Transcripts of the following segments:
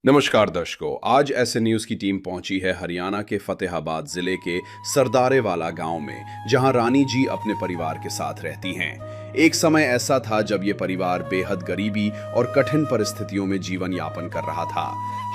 नमस्कार दर्शकों, आज ऐसे न्यूज़ की टीम पहुंची है हरियाणा के फतेहाबाद जिले के सरदारेवाला गांव में, जहां रानी जी अपने परिवार के साथ रहती हैं। एक समय ऐसा था जब ये परिवार बेहद गरीबी और कठिन परिस्थितियों में जीवन यापन कर रहा था।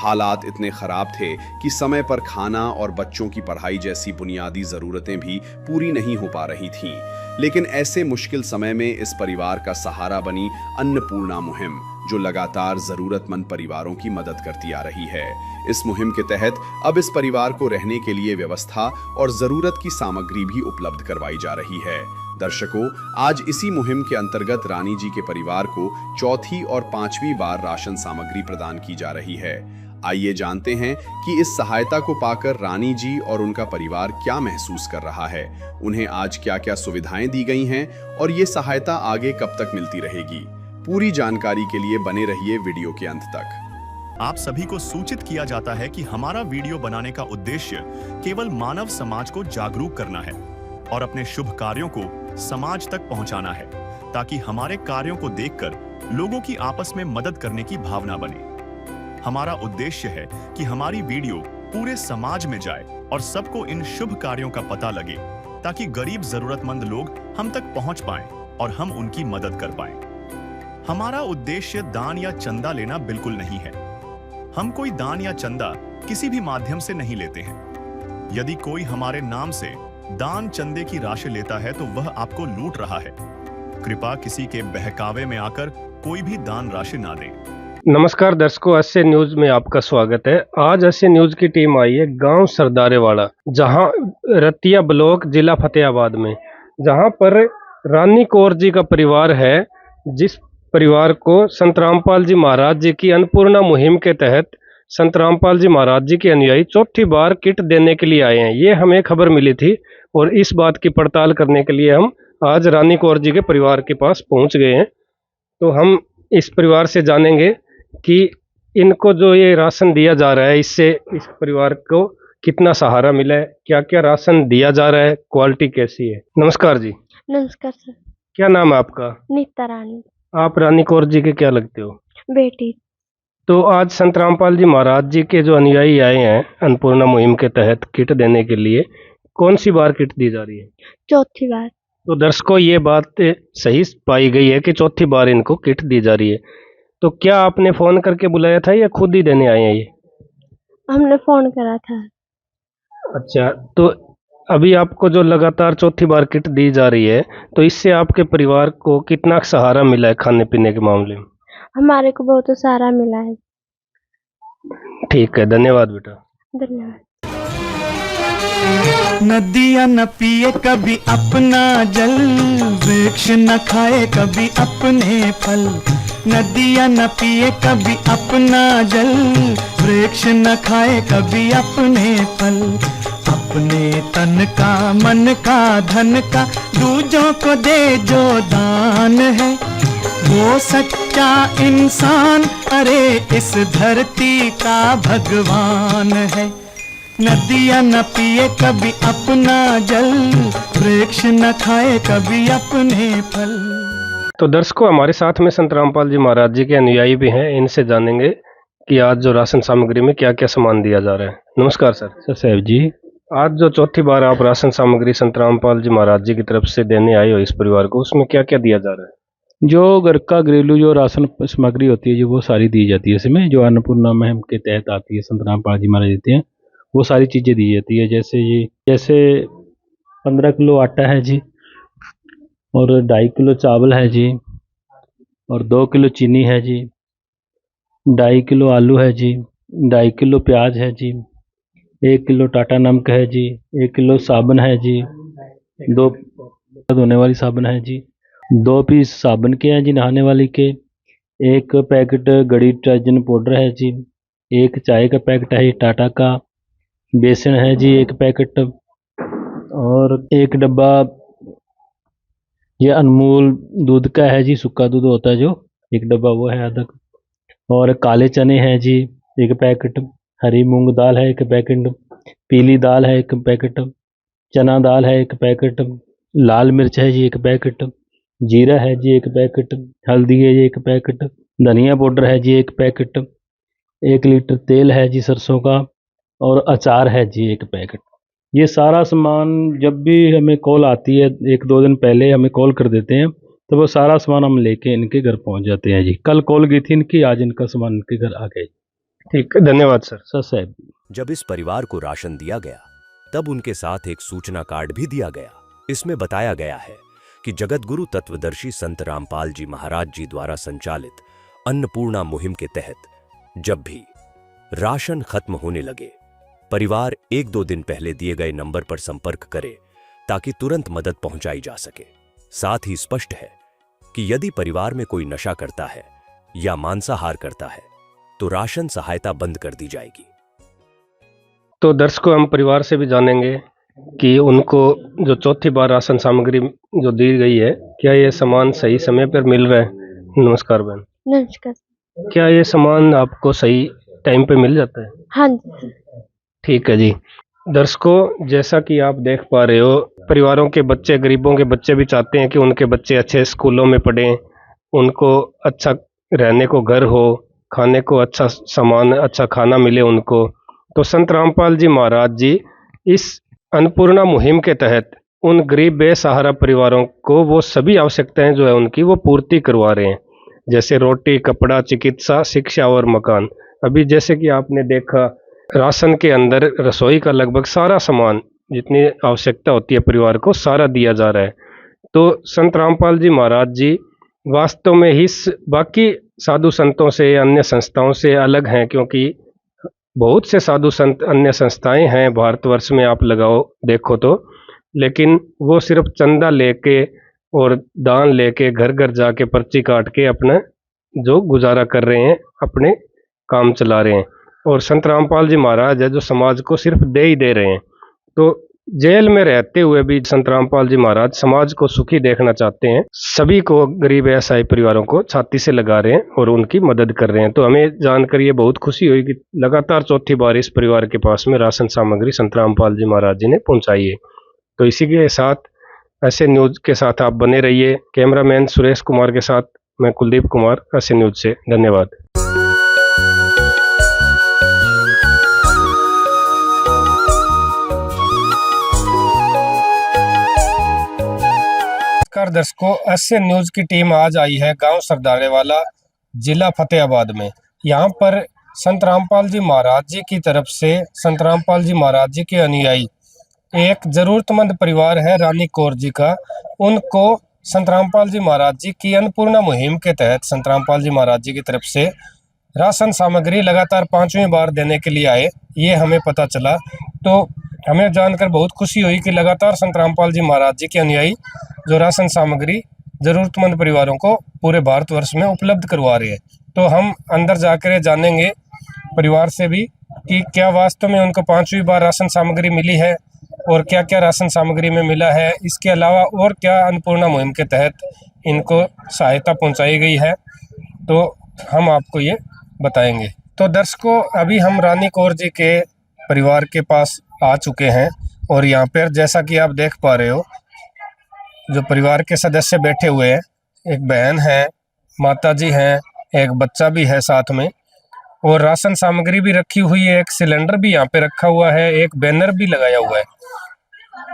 हालात इतने खराब थे कि समय पर खाना और बच्चों की पढ़ाई जैसी बुनियादी ज़रूरतें भी पूरी नहीं हो पा रही थीं। लेकिन ऐसे मुश्किल समय में इस परिवार का सहारा बनी अन्नपूर्णा मुहिम, जो लगातार जरूरतमंद परिवारों की मदद करती आ रही है। इस मुहिम के तहत अब इस परिवार को रहने के लिए व्यवस्था और जरूरत की सामग्री भी उपलब्ध करवाई जा रही है। दर्शकों, आज इसी मुहिम के अंतर्गत रानी जी के परिवार को चौथी और पांचवी बार राशन सामग्री प्रदान की जा रही है। आइए जानते हैं कि इस सहायता को पाकर रानी जी और उनका परिवार क्या महसूस कर रहा है, उन्हें आज क्या क्या सुविधाएं दी गई हैं और ये सहायता आगे कब तक मिलती रहेगी। पूरी जानकारी के लिए बने रहिए वीडियो के अंत तक। आप सभी को सूचित किया जाता है कि हमारा वीडियो बनाने का उद्देश्य केवल मानव समाज को जागरूक करना है और अपने शुभ कार्यों को समाज तक पहुंचाना है, ताकि हमारे कार्यों को देखकर लोगों की आपस में मदद करने की भावना बने। हमारा उद्देश्य है कि हमारी वीडियो पूरे समाज में जाए और सबको इन शुभ कार्यों का पता लगे, ताकि गरीब जरूरतमंद लोग हम तक पहुंच पाएं और हम उनकी मदद कर पाएं। हमारा उद्देश्य दान या चंदा लेना बिल्कुल नहीं है। हम कोई दान या चंदा किसी भी माध्यम से नहीं लेते हैं। यदि कोई हमारे नाम से दान चंदे की राशि लेता है तो वह आपको लूट रहा है। कृपया किसी के बहकावे में आकर कोई भी दान राशि ना दें। नमस्कार दर्शकों, एसए न्यूज में आपका स्वागत है। आज एसए न्यूज की टीम आई है गांव सरदारेवाला, जहां रतिया ब्लॉक जिला फतेहाबाद में, जहां पर रानी कौर जी का परिवार है, जिस परिवार को संत रामपाल जी महाराज जी की अन्नपूर्णा मुहिम के तहत संत रामपाल जी महाराज जी के अनुयायी चौथी बार किट देने के लिए आए हैं। ये हमें खबर मिली थी और इस बात की पड़ताल करने के लिए हम आज रानी कौर जी के परिवार के पास पहुंच गए हैं। तो हम इस परिवार से जानेंगे कि इनको जो ये राशन दिया जा रहा है, इससे इस परिवार को कितना सहारा मिला है, क्या क्या राशन दिया जा रहा है, क्वालिटी कैसी है। नमस्कार जी। नमस्कार सर। क्या नाम है आपका? नीता रानी। आप रानी कौर जी के क्या लगते हो? बेटी। तो आज संत रामपाल जी महाराज जी के जो अनुयायी आए हैं अन्नपूर्णा मुहिम के तहत किट देने के लिए, कौन सी बार किट दी जा रही है? चौथी बार। तो दर्शकों, ये बात सही पाई गई है कि चौथी बार इनको किट दी जा रही है। तो क्या आपने फोन करके बुलाया था या खुद ही देने आए हैं ये? हमने फोन करा था। अच्छा, तो अभी आपको जो लगातार चौथी बार किट दी जा रही है, तो इससे आपके परिवार को कितना सहारा मिला है खाने पीने के मामले में? हमारे को बहुत सहारा मिला है। ठीक है, धन्यवाद बेटा। धन्यवाद। नदियाँ न पिए कभी अपना जल, वृक्ष न खाए कभी अपने फल। नदियाँ न पिए कभी अपना जल, वृक्ष न खाए कभी अपने फल। अपने तन का, मन का, धन का दूजों को दे जो दान है, वो सच्चा इंसान, अरे इस धरती का भगवान है। नदियाँ न पिए कभी अपना जल, वृक्ष न खाए कभी अपने फल। तो दर्शकों, हमारे साथ में संत रामपाल जी महाराज जी के अनुयायी भी हैं। इनसे जानेंगे कि आज जो राशन सामग्री में क्या क्या सामान दिया जा रहा है। नमस्कार सर। साहब जी, आज जो चौथी बार आप राशन सामग्री संत रामपाल जी महाराज जी की तरफ से देने आए हो इस परिवार को, उसमें क्या क्या दिया जा रहा है? जो घर का घरेलू जो राशन सामग्री होती है, जो वो सारी दी जाती है। इसमें जो अन्नपूर्णा मुहिम के तहत आती है, संत रामपाल जी महाराज देते हैं, वो सारी चीज़ें दी जाती है। जैसे 15 किलो आटा है जी, और 2.5 किलो चावल है जी, और 2 किलो चीनी है जी, 2.5 किलो आलू है जी, 2.5 किलो प्याज है जी, 1 किलो टाटा नमक है जी, 1 किलो साबुन है जी, 2 धोने वाली साबुन है जी, 2 पीस साबुन के हैं जी नहाने वाली के, 1 पैकेट गड़ी डिटर्जेंट पाउडर है जी, 1 चाय का पैकेट है टाटा का, बेसन है जी 1 पैकेट, और 1 डब्बा ये अनमूल दूध का है जी, सूखा दूध होता है जो, 1 डब्बा वो है आधा, और काले चने हैं जी 1 पैकेट, हरी मूंग दाल है 1 पैकेट, पीली दाल है 1 पैकेट, चना दाल है 1 पैकेट, लाल मिर्च है जी 1 पैकेट, जीरा है जी 1 पैकेट, हल्दी है जी 1 पैकेट, धनिया पाउडर है जी 1 पैकेट, 1 लीटर तेल है जी सरसों का, और अचार है जी 1 पैकेट। ये सारा सामान जब भी हमें कॉल आती है, 1-2 दिन पहले हमें कॉल कर देते हैं, तो वो सारा सामान हम लेके इनके घर पहुंच जाते हैं जी। कल कॉल की थी इनकी, आज इनका सामान इनके घर आ गया। ठीक है, धन्यवाद सर। सर साहब, जब इस परिवार को राशन दिया गया तब उनके साथ एक सूचना कार्ड भी दिया गया। इसमें बताया गया है कि जगत गुरु तत्वदर्शी संत रामपाल जी महाराज जी द्वारा संचालित अन्नपूर्णा मुहिम के तहत जब भी राशन खत्म होने लगे, परिवार 1-2 दिन पहले दिए गए नंबर पर संपर्क करे ताकि तुरंत मदद पहुंचाई जा सके। साथ ही स्पष्ट है कि यदि परिवार में कोई नशा करता है या मांसाहार करता है तो राशन सहायता बंद कर दी जाएगी। तो दर्शकों, हम परिवार से भी जानेंगे कि उनको जो चौथी बार राशन सामग्री जो दी गई है, क्या ये सामान सही समय पर मिल रहा है? नमस्कार बहन, नमस्कार। क्या ये सामान आपको सही टाइम पे मिल जाता है? हाँ जी। ठीक है जी। दर्शकों, जैसा कि आप देख पा रहे हो, परिवारों के बच्चे, गरीबों के बच्चे भी चाहते हैं कि उनके बच्चे अच्छे स्कूलों में पढ़ें, उनको अच्छा रहने को घर हो, खाने को अच्छा सामान, अच्छा खाना मिले उनको। तो संत रामपाल जी महाराज जी इस अन्नपूर्णा मुहिम के तहत उन गरीब बेसहारा परिवारों को वो सभी आवश्यकताएं जो है उनकी वो पूर्ति करवा रहे हैं, जैसे रोटी, कपड़ा, चिकित्सा, शिक्षा और मकान। अभी जैसे कि आपने देखा, राशन के अंदर रसोई का लगभग सारा सामान, जितनी आवश्यकता होती है परिवार को, सारा दिया जा रहा है। तो संत रामपाल जी महाराज जी वास्तव में ही बाकी साधु संतों से, अन्य संस्थाओं से अलग हैं, क्योंकि बहुत से साधु संत, अन्य संस्थाएं हैं भारतवर्ष में, आप लगाओ देखो तो, लेकिन वो सिर्फ चंदा लेके और दान लेके घर घर जाके पर्ची काट के अपना जो गुजारा कर रहे हैं, अपने काम चला रहे हैं। और संत रामपाल जी महाराज है जो समाज को सिर्फ दे ही दे रहे हैं। तो जेल में रहते हुए भी संत रामपाल जी महाराज समाज को सुखी देखना चाहते हैं, सभी को, गरीब असहाय परिवारों को छाती से लगा रहे हैं और उनकी मदद कर रहे हैं। तो हमें जानकर ये बहुत खुशी हुई कि लगातार चौथी बार इस परिवार के पास में राशन सामग्री संत रामपाल जी महाराज जी ने पहुंचाई है। तो इसी के साथ ऐसे न्यूज के साथ आप बने रहिए। कैमरामैन सुरेश कुमार के साथ मैं कुलदीप कुमार, ऐसे न्यूज से। धन्यवाद। नमस्कार दर्शकों, ऐसे न्यूज की टीम आज आई है गांव सरदारे वाला, जिला फतेहाबाद में। यहाँ पर संत रामपाल जी महाराज जी की तरफ से, संत रामपाल जी महाराज जी के अनुयायी, एक जरूरतमंद परिवार है रानी कौर जी का, उनको संत रामपाल जी महाराज जी की अन्नपूर्णा मुहिम के तहत संत रामपाल जी महाराज जी की तरफ से राशन सामग्री लगातार 5वीं बार देने के लिए आए, ये हमें पता चला। तो हमें जानकर बहुत खुशी हुई कि लगातार संत रामपाल जी महाराज जी के अनुयायी जो राशन सामग्री जरूरतमंद परिवारों को पूरे भारतवर्ष में उपलब्ध करवा रहे हैं। तो हम अंदर जाकर जानेंगे परिवार से भी कि क्या वास्तव में उनको 5वीं बार राशन सामग्री मिली है और क्या क्या राशन सामग्री में मिला है, इसके अलावा और क्या अन्नपूर्णा मुहिम के तहत इनको सहायता पहुंचाई गई है, तो हम आपको ये बताएंगे। तो दर्शकों, अभी हम रानी कौर जी के परिवार के पास आ चुके हैं और यहाँ पर जैसा कि आप देख पा रहे हो, जो परिवार के सदस्य बैठे हुए हैं, एक बहन है, माता जी हैं, एक बच्चा भी है साथ में, और राशन सामग्री भी रखी हुई है, एक सिलेंडर भी यहाँ पे रखा हुआ है, एक बैनर भी लगाया हुआ है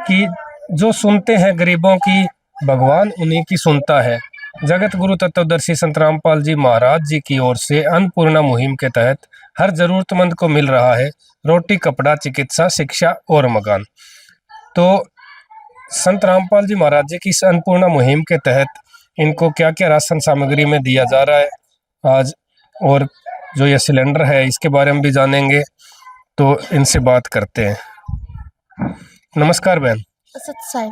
कि जो सुनते हैं गरीबों की, भगवान उन्हीं की सुनता है। जगत गुरु तत्वदर्शी संत रामपाल जी महाराज जी की ओर से अन्नपूर्णा मुहिम के तहत हर जरूरतमंद को मिल रहा है रोटी, कपड़ा, चिकित्सा, शिक्षा और मकान। तो संत रामपाल जी महाराज जी की इस अन्नपूर्णा मुहिम के तहत इनको क्या क्या राशन सामग्री में दिया जा रहा है आज, और जो ये सिलेंडर है इसके बारे में भी जानेंगे। तो इनसे बात करते हैं। नमस्कार बहन, सत साहिब।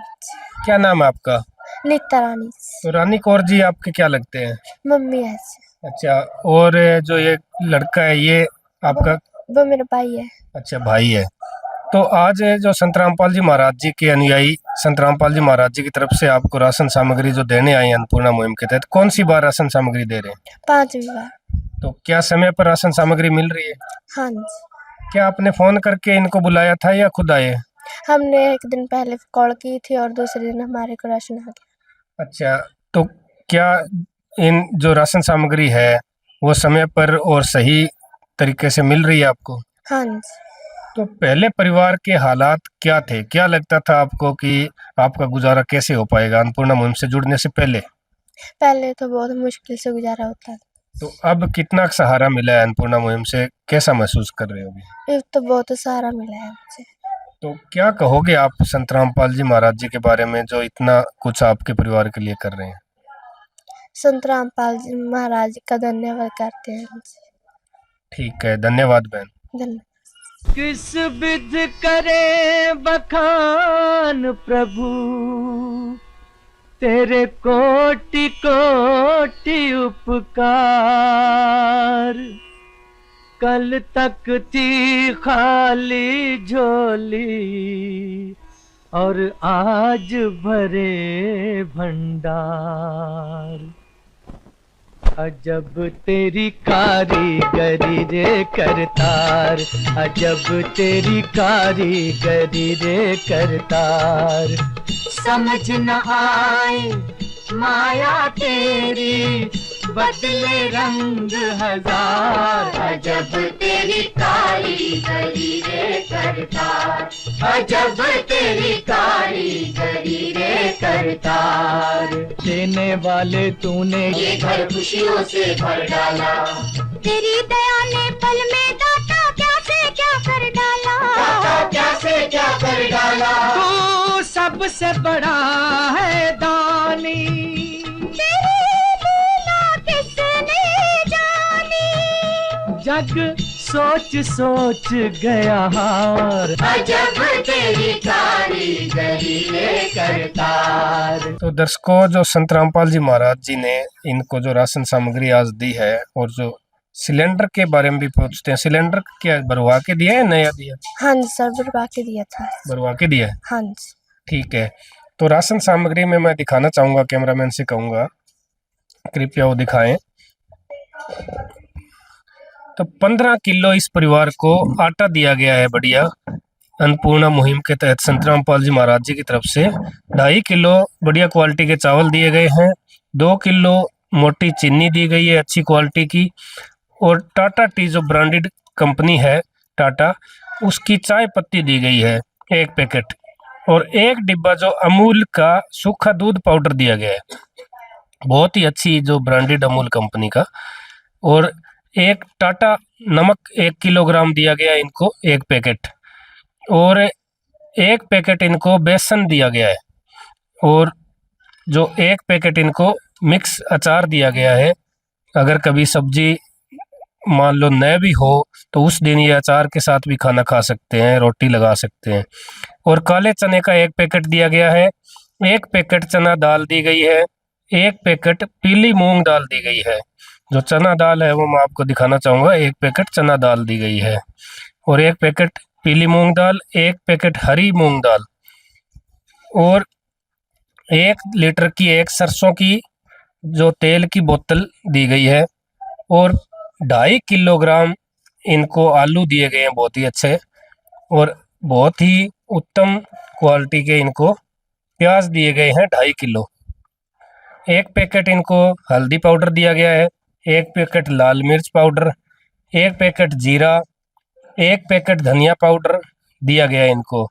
क्या नाम है आपका? नीता रानी। तो रानी कौर जी आपके क्या लगते हैं? मम्मी है। अच्छा, और जो ये लड़का है ये आपका? वो मेरा भाई है। अच्छा, भाई है। तो आज जो संत रामपाल जी महाराज जी के अनुयायी संत रामपाल जी महाराज जी की तरफ से आपको राशन सामग्री जो देने आई है अन्नपूर्णा मुहिम के तहत, कौन सी बार राशन सामग्री दे रहे हैं? 5वीं बार। तो क्या समय पर राशन सामग्री मिल रही है? हाँ जी। क्या आपने फोन करके इनको बुलाया था या खुद आए? हमने एक दिन पहले कॉल की थी और दूसरे दिन हमारे को राशन आ गया। अच्छा, तो क्या इन जो राशन सामग्री है वो समय पर और सही तरीके से मिल रही है आपको? हाँ जी। तो पहले परिवार के हालात क्या थे? क्या लगता था आपको कि आपका गुजारा कैसे हो पाएगा अन्नपूर्णा मुहिम से जुड़ने से पहले? पहले तो बहुत मुश्किल से गुजारा होता था। तो अब कितना सहारा मिला है अन्नपूर्णा मुहिम से? कैसा महसूस कर रहे हो अभी? अब तो बहुत सहारा मिला है मुझे। तो क्या कहोगे आप संत रामपाल जी महाराज जी के बारे में, जो इतना कुछ आपके परिवार के लिए कर रहे हैं? संत रामपाल जी महाराज जी का धन्यवाद करते हैं मुझे। ठीक है, धन्यवाद बहन। धन्यवाद। किस विध करे बखान प्रभु, तेरे कोटि कोटि उपकार। कल तक थी खाली झोली और आज भरे भंडार। अजब तेरी कारीगरी रे करतार, अजब तेरी कारीगरी रे करतार। समझ न आए माया तेरी, बदले रंग हजार। अजब तेरी कारीगरी रे करतार, अजब तेरी कारीगरी रे करतार। देने वाले तूने ये घर खुशियों से भर डाला, तेरी दया ने पल में दाता क्या से क्या कर डाला, दाता क्या से क्या कर डाला। तू सबसे बड़ा है दानी, जग सोच सोच गया हार। अजब तेरी कारीगरी रे करतार। तो दर्शकों, जो संत रामपाल जी महाराज जी ने इनको जो राशन सामग्री आज दी है, और जो सिलेंडर के बारे में भी पूछते हैं, सिलेंडर क्या भरवा के दिया है नया दिया? हाँ जी सर, भरवा के दिया था। भरवा के दिया है? हाँ जी। ठीक है। तो राशन सामग्री में मैं दिखाना चाहूंगा, कैमरामैन से कहूंगा कृपया वो दिखाएं। तो 15 किलो इस परिवार को आटा दिया गया है बढ़िया, अन्नपूर्णा मुहिम के तहत संत रामपाल जी महाराज जी की तरफ से। 2.5 किलो बढ़िया क्वालिटी के चावल दिए गए हैं, 2 किलो मोटी चीनी दी गई है अच्छी क्वालिटी की, और टाटा टी जो ब्रांडेड कंपनी है टाटा, उसकी चाय पत्ती दी गई है 1 पैकेट, और 1 डिब्बा जो अमूल का सूखा दूध पाउडर दिया गया है, बहुत ही अच्छी जो ब्रांडेड अमूल कंपनी का। और 1 टाटा नमक 1 किलोग्राम दिया गया इनको 1 पैकेट, और 1 पैकेट इनको बेसन दिया गया है, और जो 1 पैकेट इनको मिक्स अचार दिया गया है। अगर कभी सब्जी मान लो न भी हो तो उस दिन ये अचार के साथ भी खाना खा सकते हैं, रोटी लगा सकते हैं। और काले चने का 1 पैकेट दिया गया है, 1 पैकेट चना दाल दी गई है, 1 पैकेट पीली मूंग दाल दी गई है। जो चना दाल है वो मैं आपको दिखाना चाहूँगा, 1 पैकेट चना दाल दी गई है, और 1 पैकेट पीली मूंग दाल, 1 पैकेट हरी मूंग दाल, और 1 लीटर की 1 सरसों की जो तेल की बोतल दी गई है, और 2.5 किलोग्राम इनको आलू दिए गए हैं बहुत ही अच्छे, और बहुत ही उत्तम क्वालिटी के इनको प्याज दिए गए हैं 2.5 किलो। 1 पैकेट इनको हल्दी पाउडर दिया गया है, 1 पैकेट लाल मिर्च पाउडर, 1 पैकेट जीरा, 1 पैकेट धनिया पाउडर दिया गया है इनको,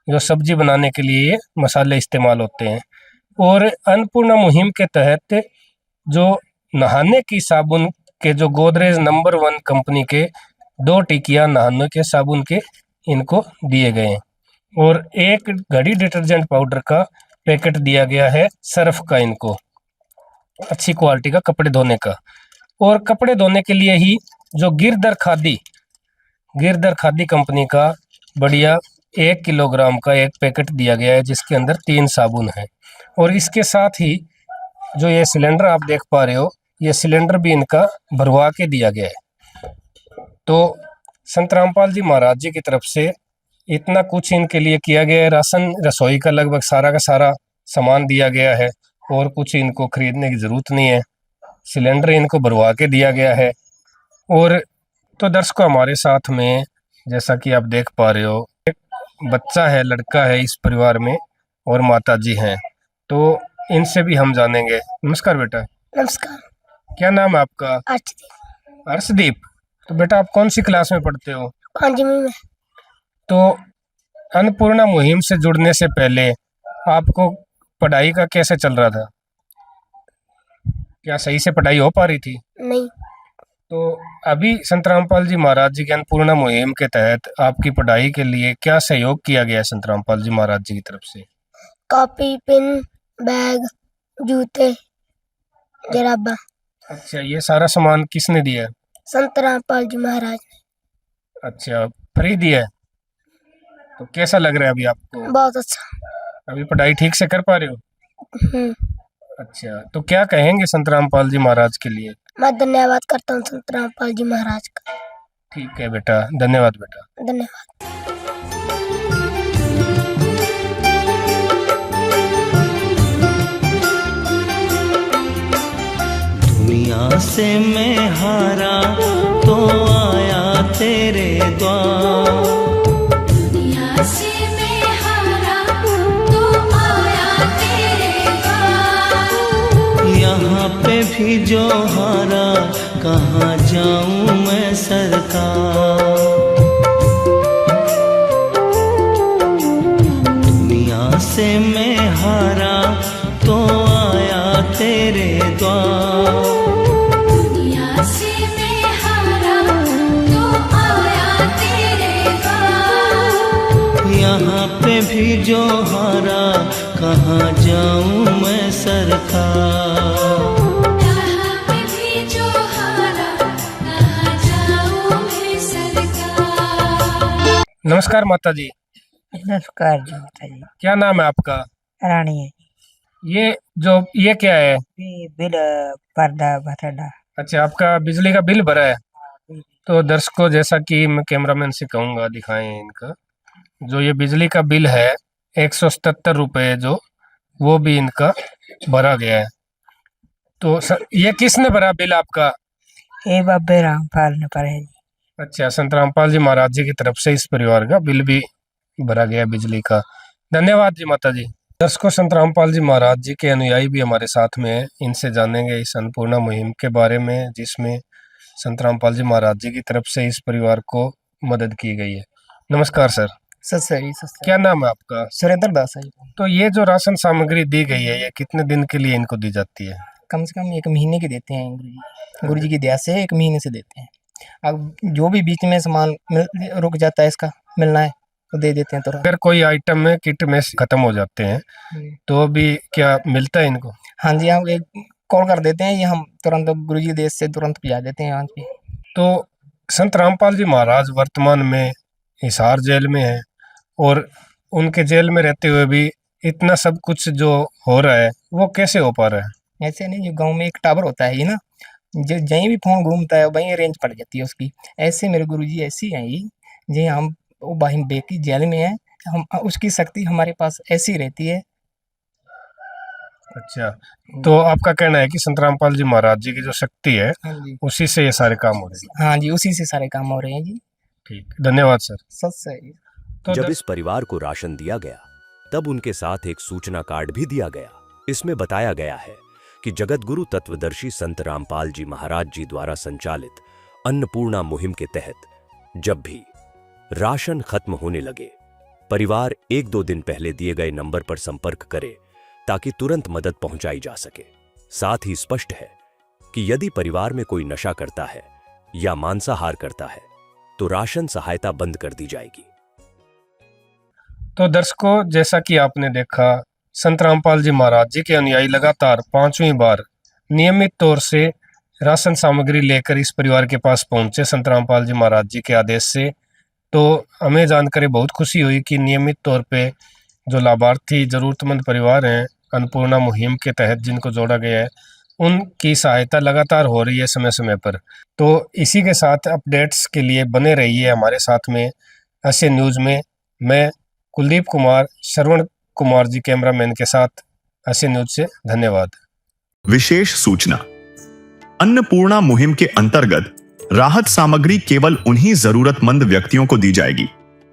जो सब्जी बनाने के लिए ये मसाले इस्तेमाल होते हैं। और अन्नपूर्णा मुहिम के तहत जो नहाने की साबुन के जो गोदरेज नंबर 1 कंपनी के 2 टिकिया नहाने के साबुन के इनको दिए गए हैं, और 1 घड़ी डिटर्जेंट पाउडर का पैकेट दिया गया है सर्फ का इनको, अच्छी क्वालिटी का कपड़े धोने का। और कपड़े धोने के लिए ही जो गिरधर खादी कंपनी का बढ़िया 1 किलोग्राम का 1 पैकेट दिया गया है, जिसके अंदर 3 साबुन है। और इसके साथ ही जो ये सिलेंडर आप देख पा रहे हो, ये सिलेंडर भी इनका भरवा के दिया गया है। तो संत रामपाल जी महाराज जी की तरफ से इतना कुछ इनके लिए किया गया है। राशन रसोई का लगभग सारा का सारा सामान दिया गया है, और कुछ इनको खरीदने की ज़रूरत नहीं है, सिलेंडर इनको भरवा के दिया गया है। और तो दर्शकों, हमारे साथ में जैसा कि आप देख पा रहे हो, एक बच्चा है, लड़का है इस परिवार में, और माता जी हैं, तो इनसे भी हम जानेंगे। नमस्कार बेटा। नमस्कार। क्या नाम है आपका? अर्शदीप। अर्शदीप, तो बेटा आप कौन सी क्लास में पढ़ते हो? 5वीं में। तो अन्नपूर्णा मुहिम से जुड़ने से पहले आपको पढ़ाई का कैसे चल रहा था? क्या सही से पढ़ाई हो पा रही थी? नहीं। तो अभी संत रामपाल जी महाराज जी की अन्नपूर्णा मुहिम के तहत आपकी पढ़ाई के लिए क्या सहयोग किया गया है संत रामपाल जी महाराज जी की तरफ से? कॉपी, पेन, बैग, जूते, जराबा अच्छा, ये सारा सामान किसने दिया है? संत रामपाल जी महाराज ने। अच्छा, फ्री दिया है। तो कैसा लग रहा है अभी आपको? बहुत अच्छा। अभी पढ़ाई ठीक से कर पा रहे हो? हम्म। अच्छा, तो क्या कहेंगे संत रामपाल जी महाराज के लिए? मैं धन्यवाद करता हूँ संत रामपाल जी महाराज का। ठीक है बेटा, धन्यवाद बेटा। धन्यवाद। दुनिया से मैं हारा तो आया तेरे द्वार, दुनिया से मैं हारा तो आया तेरे द्वार। यहाँ पे भी जो हारा कहाँ जाऊँ मैं सरकार। दुनिया से मैं हारा तो आया तेरे द्वार, दुनिया से मैं हारा तो आया तेरे द्वार। यहाँ पे भी जो हारा कहाँ जाऊँ मैं सरकार। यहाँ पे भी जो हारा कहाँ जाऊँ मैं सरकार। नमस्कार माता जी। नमस्कार जी माता जी। क्या नाम है आपका? रानी है। ये क्या है? ये बिल पर्दा बथड़ा। अच्छा, आपका बिजली का बिल भरा है। तो दर्शकों, जैसा कि मैं कैमरामैन से कहूँगा दिखाएं इनका, जो ये बिजली का बिल है 177 रुपये, जो वो भी इनका भरा गया है। तो ये किसने भरा बिल आपका? ये बाबे रामपाल ने पढ़े जी। अच्छा, संत रामपाल जी महाराज जी की तरफ से इस परिवार का बिल भी भरा गया बिजली का। धन्यवाद जी माता जी। दर्शकों, संत रामपाल जी महाराज जी के अनुयायी भी हमारे साथ में हैं। इनसे जानेंगे इस अन्नपूर्णा मुहिम के बारे में, जिसमें संत रामपाल जी महाराज जी की तरफ से इस परिवार को मदद की गई है। नमस्कार सर। सत्सरी क्या नाम है आपका? सुरेंद्र दास है। तो ये जो राशन सामग्री दी गई है, ये कितने दिन के लिए इनको दी जाती है? कम से कम 1 महीने की देते हैं गुरु जी की दया से 1 महीने से देते हैं। अब जो भी बीच में सामान रुक जाता है इसका मिलना है तो दे देते हैं तुरंत। अगर कोई आइटम में किट में खत्म हो जाते हैं तो भी क्या मिलता है इनको? हाँ जी, हम एक कॉल कर देते हैं, ये हम तुरंत गुरु जी देश से तुरंत पहुंचा देते हैं यहाँ पे। तो संत रामपाल जी महाराज वर्तमान में हिसार जेल में है, और उनके जेल में रहते हुए भी इतना सब कुछ जो हो रहा है वो कैसे हो पा रहा है? ऐसे नहीं, जो गांव में एक टावर होता है ये ना, जो जहीं भी फोन घूमता है वहीं रेंज पड़ जाती है उसकी। ऐसे मेरे गुरुजी ऐसी हैं ये, जी हम वो भाई बेटी जेल में है, हम उसकी शक्ति हमारे पास ऐसी रहती है। अच्छा, तो आपका कहना है कि संत रामपाल जी महाराज जी की जो शक्ति है हाँ जी, उसी से ये सारे काम हो रहे हैं। हाँ जी, उसी से सारे काम हो रहे हैं जी। ठीक, धन्यवाद सर। सच सही। तो जब इस परिवार को राशन दिया गया तब उनके साथ एक सूचना कार्ड भी दिया गया। इसमें बताया गया है कि जगत गुरु तत्वदर्शी संत रामपाल जी महाराज जी द्वारा संचालित अन्नपूर्णा मुहिम के तहत जब भी राशन खत्म होने लगे, परिवार 1-2 दिन पहले दिए गए नंबर पर संपर्क करे ताकि तुरंत मदद पहुंचाई जा सके। साथ ही स्पष्ट है कि यदि परिवार में कोई नशा करता है या मांसाहार करता है तो राशन सहायता बंद कर दी जाएगी। तो दर्शकों, जैसा कि आपने देखा, संत रामपाल जी महाराज जी के अनुयायी लगातार 5वीं बार नियमित तौर से राशन सामग्री लेकर इस परिवार के पास पहुंचे संत रामपाल जी महाराज जी के आदेश से। तो हमें जानकर बहुत खुशी हुई कि नियमित तौर पे जो लाभार्थी जरूरतमंद परिवार हैं अन्नपूर्णा मुहिम के तहत जिनको जोड़ा गया है, उनकी सहायता लगातार हो रही है समय समय पर। तो इसी के साथ अपडेट्स के लिए बने रहिए हमारे साथ में एसए न्यूज़ में। मैं कुलदीप कुमार, श्रवण कुमार जी कैमरामैन के साथ एसए न्यूज़ से। धन्यवाद। विशेष सूचना। अन्नपूर्णा मुहिम के अंतर्गत राहत सामग्री केवल उन्हीं जरूरतमंद व्यक्तियों को दी जाएगी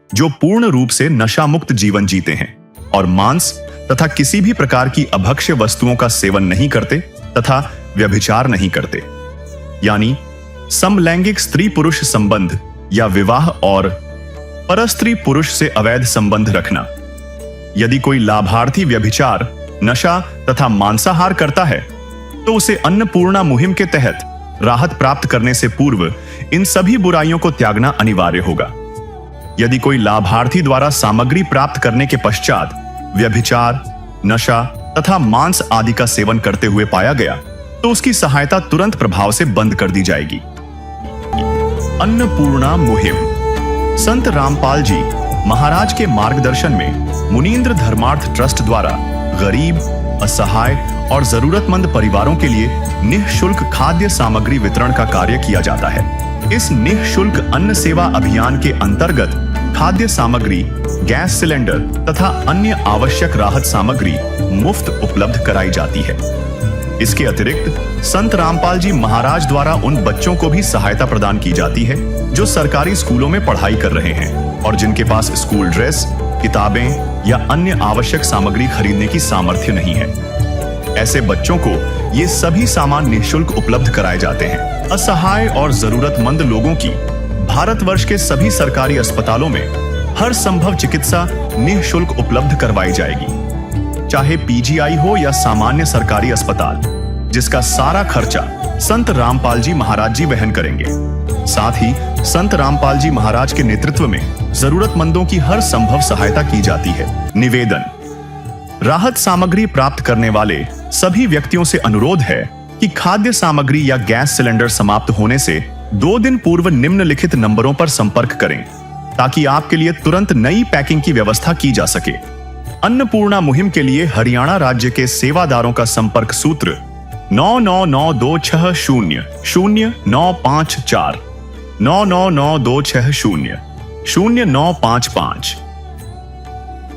जो पूर्ण रूप से नशा मुक्त जीवन जीते हैं और मांस तथा किसी भी प्रकार की अभक्ष्य वस्तुओं का सेवन नहीं करते तथा व्यभिचार नहीं करते, यानी समलैंगिक स्त्री पुरुष संबंध या विवाह और परस्त्री पुरुष से अवैध संबंध रखना। यदि कोई लाभार्थी व्यभिचार, नशा तथा मांसाहार करता है तो उसे अन्नपूर्णा मुहिम के तहत राहत प्राप्त करने से पूर्व इन सभी बुराइयों को त्यागना अनिवार्य होगा। यदि कोई लाभार्थी द्वारा सामग्री प्राप्त करने के पश्चात व्यभिचार, नशा तथा मांस आदि का सेवन करते हुए पाया गया तो उसकी सहायता तुरंत प्रभाव से बंद कर दी जाएगी। अन्नपूर्णा मुहिम। संत रामपाल जी महाराज के मार्गदर्शन में मुनींद्र धर्मार्थ ट्रस्ट द्वारा गरीब, असहाय और जरूरतमंद परिवारों के लिए निःशुल्क खाद्य सामग्री वितरण का कार्य किया जाता है। इस निःशुल्क अन्न सेवा अभियान के अंतर्गत खाद्य सामग्री, गैस सिलेंडर तथा अन्य आवश्यक राहत सामग्री मुफ्त उपलब्ध कराई जाती है। इसके अतिरिक्त संत रामपाल जी महाराज द्वारा उन बच्चों को भी सहायता प्रदान की जाती है जो सरकारी स्कूलों में पढ़ाई कर रहे हैं और जिनके पास स्कूल ड्रेस, किताबें या अन्य आवश्यक सामग्री खरीदने की सामर्थ्य नहीं है। ऐसे बच्चों को ये सभी सामान निःशुल्क उपलब्ध कराए जाते हैं। असहाय और जरूरतमंद लोगों की भारतवर्ष के सभी सरकारी अस्पतालों में हर संभव चिकित्सा निःशुल्क उपलब्ध करवाई जाएगी, चाहे पीजीआई हो या सामान्य सरकारी अस्पताल, जिसका सारा खर्चा संत रामपाल जी महाराज जी वहन करेंगे। साथ ही संत रामपाल जी महाराज के नेतृत्व में जरूरतमंदों की हर संभव सहायता की जाती है। निवेदन। राहत सामग्री प्राप्त करने वाले सभी व्यक्तियों से अनुरोध है कि खाद्य सामग्री या गैस सिलेंडर समाप्त होने से 2 दिन पूर्व निम्नलिखित नंबरों पर संपर्क करें ताकि आपके लिए तुरंत नई पैकिंग की व्यवस्था की जा सके। अन्नपूर्णा मुहिम के लिए हरियाणा राज्य के सेवादारों का संपर्क सूत्र 9992600954 9992600955।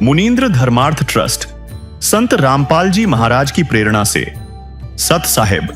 मुनींद्र धर्मार्थ ट्रस्ट संत रामपाल जी महाराज की प्रेरणा से सत साहिब